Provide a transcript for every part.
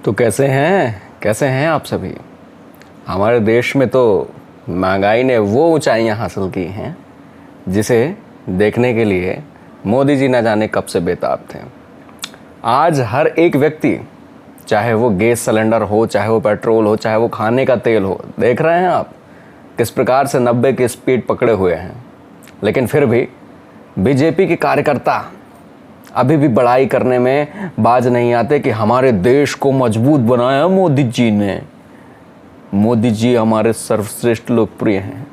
तो कैसे हैं आप सभी। हमारे देश में तो महंगाई ने वो ऊंचाइयां हासिल की हैं जिसे देखने के लिए मोदी जी न जाने कब से बेताब थे। आज हर एक व्यक्ति, चाहे वो गैस सिलेंडर हो, चाहे वो पेट्रोल हो, चाहे वो खाने का तेल हो, देख रहे हैं आप किस प्रकार से 90 की स्पीड पकड़े हुए हैं। लेकिन फिर भी बीजेपी के कार्यकर्ता अभी भी बड़ाई करने में बाज नहीं आते कि हमारे देश को मजबूत बनाया मोदी जी ने। मोदी जी हमारे सर्वश्रेष्ठ लोकप्रिय हैं।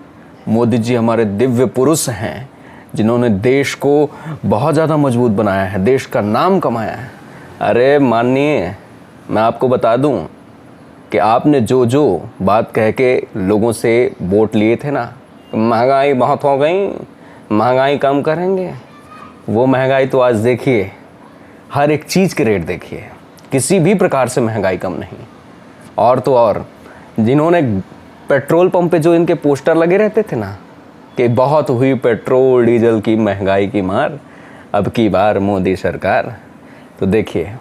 मोदी जी हमारे दिव्य पुरुष हैं जिन्होंने देश को बहुत ज़्यादा मजबूत बनाया है, देश का नाम कमाया है। अरे माननीय, मैं आपको बता दूं कि आपने जो जो बात कह के लोगों से वोट लिए थे ना, महंगाई बहुत हो गई, महंगाई कम करेंगे, वो महंगाई तो आज देखिए, हर एक चीज़ के रेट देखिए, किसी भी प्रकार से महंगाई कम नहीं। और तो और जिन्होंने पेट्रोल पंप पे जो इनके पोस्टर लगे रहते थे ना कि बहुत हुई पेट्रोल डीजल की महंगाई की मार, अब की बार मोदी सरकार, तो देखिए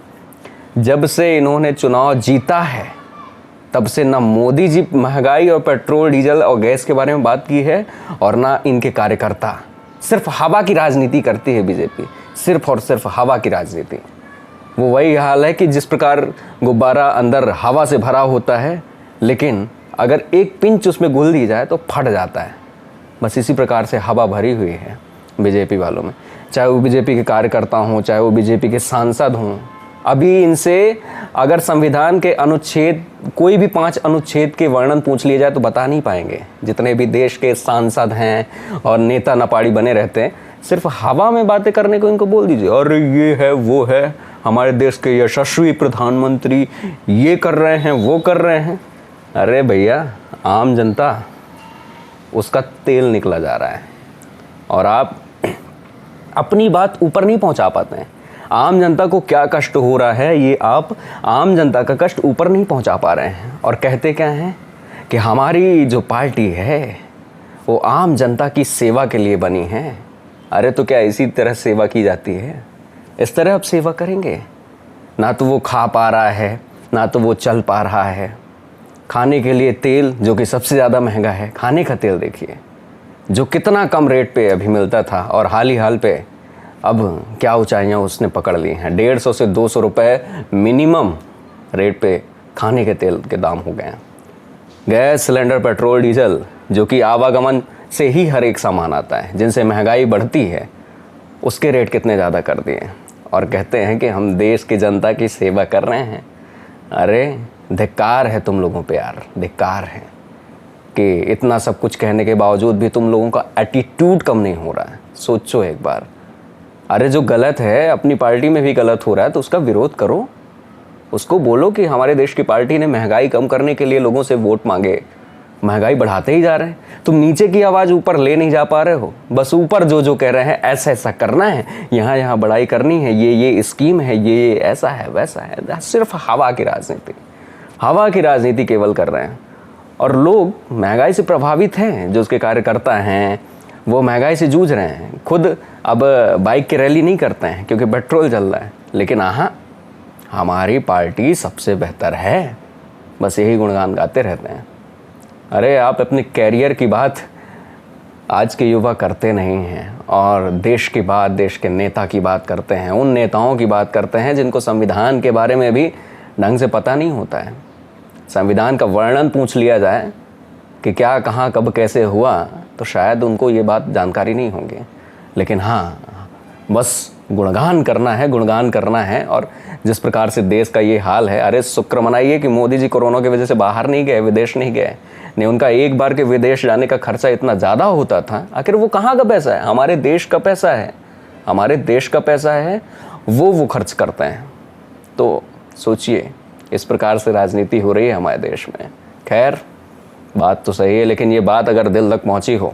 जब से इन्होंने चुनाव जीता है तब से ना मोदी जी महंगाई और पेट्रोल डीजल और गैस के बारे में बात की है और ना इनके कार्यकर्ता। सिर्फ हवा की राजनीति करती है बीजेपी, सिर्फ और सिर्फ हवा की राजनीति। वो वही हाल है कि जिस प्रकार गुब्बारा अंदर हवा से भरा होता है, लेकिन अगर एक पिंच उसमें घुल दी जाए तो फट जाता है। बस इसी प्रकार से हवा भरी हुई है बीजेपी वालों में, चाहे वो बीजेपी के कार्यकर्ता हों, चाहे वो बीजेपी के सांसद हों। अभी इनसे अगर संविधान के अनुच्छेद, कोई भी 5 अनुच्छेद के वर्णन पूछ लिए जाए तो बता नहीं पाएंगे। जितने भी देश के सांसद हैं और नेता नपाड़ी बने रहते हैं, सिर्फ हवा में बातें करने को इनको बोल दीजिए, और ये है वो है, हमारे देश के यशस्वी प्रधानमंत्री ये कर रहे हैं, वो कर रहे हैं। अरे भैया, आम जनता उसका तेल निकला जा रहा है और आप अपनी बात ऊपर नहीं पहुंचा पाते हैं। आम जनता को क्या कष्ट हो रहा है, ये आप आम जनता का कष्ट ऊपर नहीं पहुंचा पा रहे हैं। और कहते क्या हैं कि हमारी जो पार्टी है वो आम जनता की सेवा के लिए बनी है। अरे तो क्या इसी तरह सेवा की जाती है? इस तरह आप सेवा करेंगे? ना तो वो खा पा रहा है, ना तो वो चल पा रहा है। खाने के लिए तेल जो कि सबसे ज़्यादा महंगा है, खाने का तेल देखिए जो कितना कम रेट पे अभी मिलता था और हाल ही हाल पे अब क्या ऊंचाइयाँ उसने पकड़ ली हैं। 150 से 200 रुपये मिनिमम रेट पे खाने के तेल के दाम हो गए हैं। गैस सिलेंडर, पेट्रोल, डीजल जो कि आवागमन से ही हर एक सामान आता है, जिनसे महंगाई बढ़ती है, उसके रेट कितने ज़्यादा कर दिए और कहते हैं कि हम देश की जनता की सेवा कर रहे हैं। अरे धिक्कार है तुम लोगों पे यार, धिक्कार है कि इतना सब कुछ कहने के बावजूद भी तुम लोगों का एटीट्यूड कम नहीं हो रहा है। सोचो एक बार। अरे जो गलत है, अपनी पार्टी में भी गलत हो रहा है तो उसका विरोध करो, उसको बोलो कि हमारे देश की पार्टी ने महंगाई कम करने के लिए लोगों से वोट मांगे, महंगाई बढ़ाते ही जा रहे हैं। तुम नीचे की आवाज़ ऊपर ले नहीं जा पा रहे हो, बस ऊपर जो जो कह रहे हैं ऐसा ऐसा करना है, यहाँ यहाँ बड़ाई करनी है, ये स्कीम है, ये ऐसा है वैसा है। सिर्फ हवा की राजनीति, हवा की राजनीति केवल कर रहे हैं। और लोग महंगाई से प्रभावित हैं, जो उसके कार्यकर्ता हैं वो महंगाई से जूझ रहे हैं। खुद अब बाइक की रैली नहीं करते हैं क्योंकि पेट्रोल चल रहा है, लेकिन हमारी पार्टी सबसे बेहतर है, बस यही गुणगान गाते रहते हैं। अरे आप अपने कैरियर की बात आज के युवा करते नहीं हैं और देश की बात, देश के नेता की बात करते हैं, उन नेताओं की बात करते हैं जिनको संविधान के बारे में भी ढंग से पता नहीं होता है। संविधान का वर्णन पूछ लिया जाए कि क्या, कहाँ, कब, कैसे हुआ, तो शायद उनको ये बात जानकारी नहीं होगी। लेकिन हाँ, बस गुणगान करना है, गुणगान करना है। और जिस प्रकार से देश का ये हाल है, अरे शुक्र मनाइए कि मोदी जी कोरोना की वजह से बाहर नहीं गए, विदेश नहीं गए। नहीं, उनका एक बार के विदेश जाने का खर्चा इतना ज़्यादा होता था। आखिर वो कहाँ का पैसा है? हमारे देश का पैसा है, हमारे देश का पैसा है, वो खर्च करते हैं। तो सोचिए, इस प्रकार से राजनीति हो रही है हमारे देश में। खैर, बात तो सही है, लेकिन ये बात अगर दिल तक पहुंची हो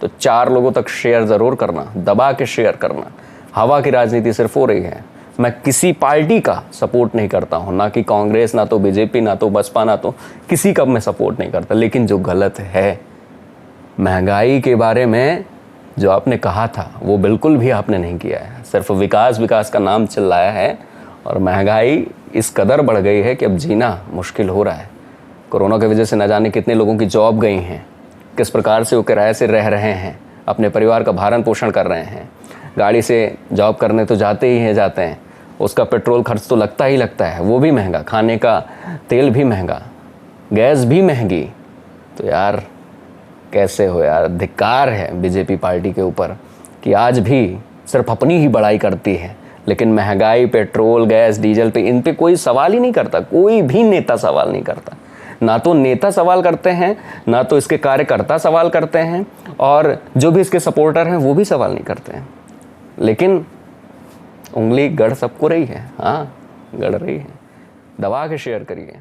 तो 4 लोगों तक शेयर ज़रूर करना, दबा के शेयर करना। हवा की राजनीति सिर्फ हो रही है। मैं किसी पार्टी का सपोर्ट नहीं करता हूँ, ना कि कांग्रेस, ना तो बीजेपी, ना तो बसपा, ना तो किसी का मैं सपोर्ट नहीं करता। लेकिन जो गलत है, महंगाई के बारे में जो आपने कहा था वो बिल्कुल भी आपने नहीं किया है। सिर्फ विकास विकास का नाम चिल्लाया है और महंगाई इस कदर बढ़ गई है कि अब जीना मुश्किल हो रहा है। कोरोना की वजह से न जाने कितने लोगों की जॉब गई हैं, किस प्रकार से वो किराए से रह रहे हैं, अपने परिवार का भरण पोषण कर रहे हैं। गाड़ी से जॉब करने तो जाते ही हैं, जाते हैं, उसका पेट्रोल खर्च तो लगता ही लगता है, वो भी महंगा, खाने का तेल भी महंगा, गैस भी महंगी। तो यार कैसे हो यार, धिक्कार है बीजेपी पार्टी के ऊपर कि आज भी सिर्फ अपनी ही बड़ाई करती है, लेकिन महंगाई, पेट्रोल, गैस, डीजल पे, इन पे कोई सवाल ही नहीं करता। कोई भी नेता सवाल नहीं करता। ना तो नेता सवाल करते हैं, ना तो इसके कार्यकर्ता सवाल करते हैं, और जो भी इसके सपोर्टर हैं वो भी सवाल नहीं करते हैं। लेकिन उंगली गड़ सबको रही है, हाँ गड़ रही है। दबा के शेयर करिए।